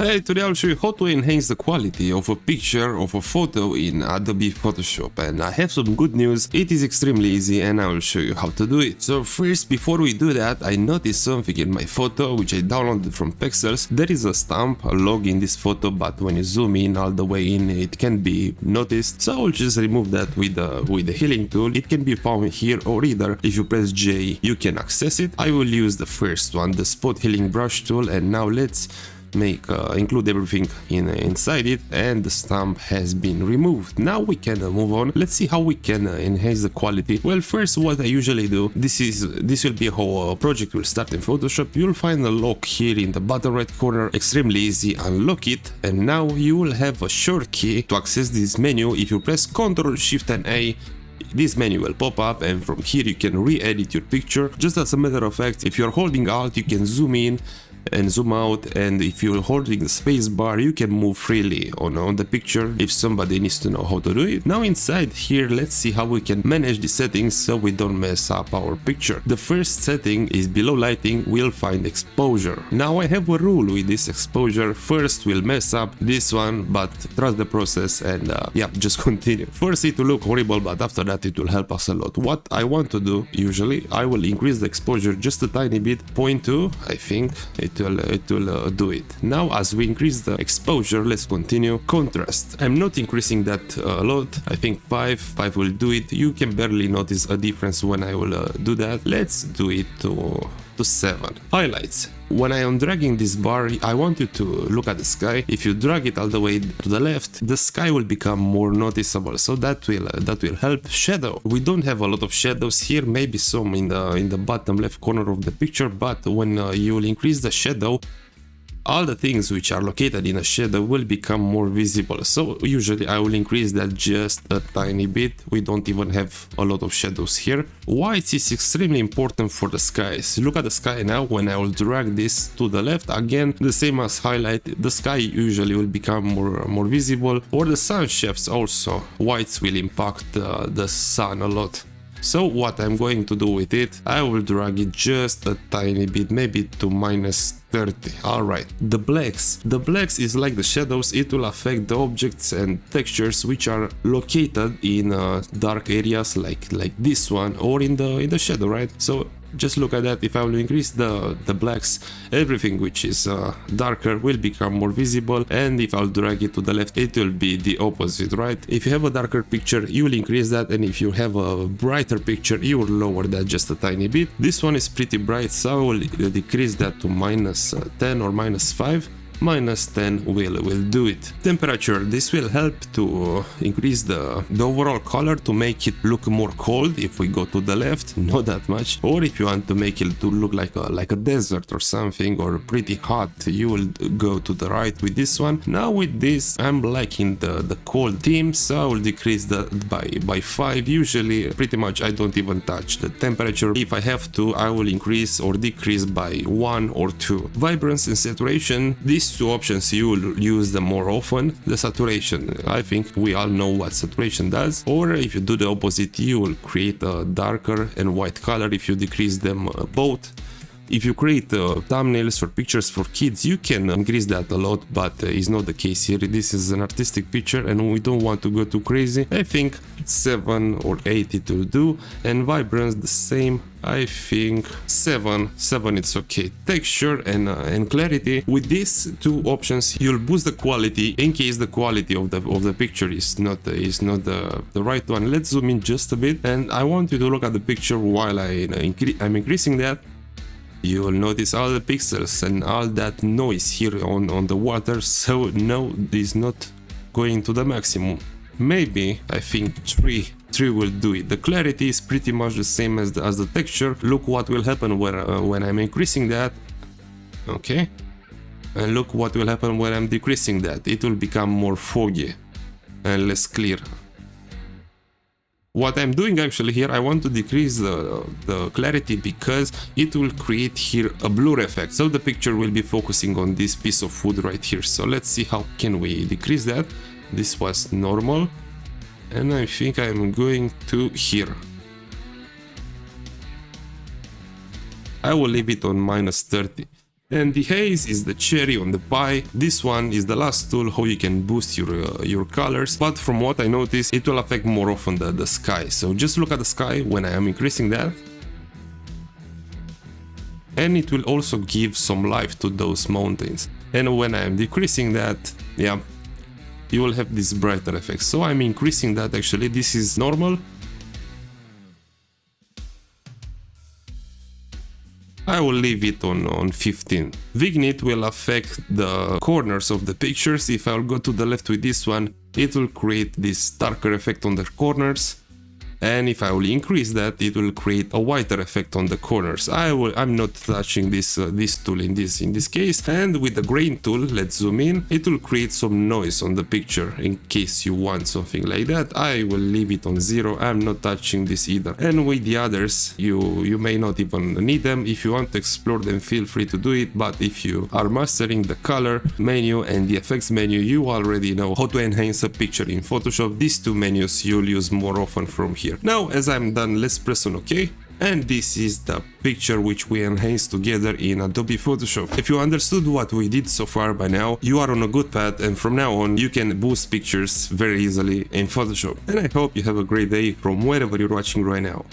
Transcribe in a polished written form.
Hey, today I'll show you how to enhance the quality of a picture of a photo in Adobe Photoshop, and I have some good news. It is extremely easy and I will show you how to do it. So first, before we do that, I noticed something in my photo which I downloaded from Pexels. There is a stamp, a log in this photo, but when you zoom in all the way in, it can be noticed. So I'll just remove that with the healing tool. It can be found here, or either if you press J, you can access it. I will use the first one, the spot healing brush tool, and now let's include everything inside it, and the stamp has been removed. Now we can move on. Let's see how we can enhance the quality. Well, first, what I usually do, this will be how a project will start in Photoshop. You'll find a lock here in the bottom right corner, extremely easy. Unlock it, and now you will have a short key to access this menu. If you press Ctrl Shift and A, this menu will pop up, and from here you can re-edit your picture. Just as a matter of fact, if you're holding Alt, you can zoom in and zoom out, and if you're holding the space bar, you can move freely on the picture if somebody needs to know how to do it. Now inside here, let's see how we can manage the settings so we don't mess up our picture. The first setting is below lighting. We'll find exposure. Now I have a rule with this exposure. First we'll mess up this one, but trust the process and yeah, just continue. First it will look horrible, but after that it will help us a lot. What I want to do, usually I will increase the exposure just a tiny bit, 0.2, I think it will do it. Now as we increase the exposure, let's continue. Contrast, I'm not increasing that a lot. I think 5 will do it. You can barely notice a difference when I will do that. Let's do it to 7. Highlights, when I am dragging this bar, I want you to look at the sky. If you drag it all the way to the left, the sky will become more noticeable, so that will help. Shadow, we don't have a lot of shadows here, maybe some in the bottom left corner of the picture, but when you will increase the shadow, all the things which are located in a shadow will become more visible. So usually I will increase that just a tiny bit. We don't even have a lot of shadows here. White is extremely important for the skies. Look at the sky now. When I will drag this to the left, again the same as highlight, the sky usually will become more visible, or the sun shafts also. Whites will impact the sun a lot. So what I'm going to do with it, I will drag it just a tiny bit, maybe to -30. Alright, the blacks is like the shadows. It will affect the objects and textures which are located in dark areas like this one, or in the shadow, right? So just look at that. If I will increase the blacks, everything which is darker will become more visible, and if I'll drag it to the left, it will be the opposite, right? If you have a darker picture, you will increase that, and if you have a brighter picture, you will lower that just a tiny bit. This one is pretty bright, so I will decrease that to -10 or -5. -10 will do it. Temperature, this will help to increase the overall color, to make it look more cold if we go to the left, not that much, or if you want to make it to look like a desert or something, or pretty hot, you will go to the right with this one. Now with this, I'm liking the cold theme, so I will decrease that by 5. Usually pretty much I don't even touch the temperature. If I have to, I will increase or decrease by 1 or 2. Vibrance and saturation, these two options you will use them more often. The saturation, I think we all know what saturation does, or if you do the opposite, you will create a darker and white color if you decrease them both. If you create thumbnails or pictures for kids, you can increase that a lot, but it's not the case here. This is an artistic picture and we don't want to go too crazy. I think 7 or 8 it will do, and vibrance the same. I think 7 it's okay. Texture and clarity, with these two options you'll boost the quality in case the quality of the picture is not the right one. Let's zoom in just a bit, and I want you to look at the picture while I'm increasing that. You will notice all the pixels and all that noise here on the water, so no, this is not going to the maximum. Maybe, I think 3 will do it. The clarity is pretty much the same as the texture. Look what will happen when I'm increasing that. Okay, and look what will happen when I'm decreasing that. It will become more foggy and less clear. What I'm doing actually here, I want to decrease the clarity because it will create here a blur effect. So the picture will be focusing on this piece of wood right here. So let's see how can we decrease that. This was normal, and I think I'm going to here. I will leave it on -30. And the haze is the cherry on the pie. This one is the last tool how you can boost your colors, but from what I noticed, it will affect more often the sky. So just look at the sky when I am increasing that. And it will also give some life to those mountains. And when I am decreasing that, yeah, you will have this brighter effect. So I'm increasing that actually, this is normal. I will leave it on 15. Vignette will affect the corners of the pictures. If I'll go to the left with this one, it will create this darker effect on the corners. And if I will increase that, it will create a whiter effect on the corners. I'm not touching this tool in this case. And with the grain tool, let's zoom in. It will create some noise on the picture in case you want something like that. I will leave it on 0. I'm not touching this either. And with the others, you may not even need them. If you want to explore them, feel free to do it. But if you are mastering the color menu and the effects menu, you already know how to enhance a picture in Photoshop. These two menus you'll use more often from here. Now, as I'm done, let's press on OK. And this is the picture which we enhanced together in Adobe Photoshop. If you understood what we did so far by now, you are on a good path, and from now on you can boost pictures very easily in Photoshop. And I hope you have a great day from wherever you're watching right now.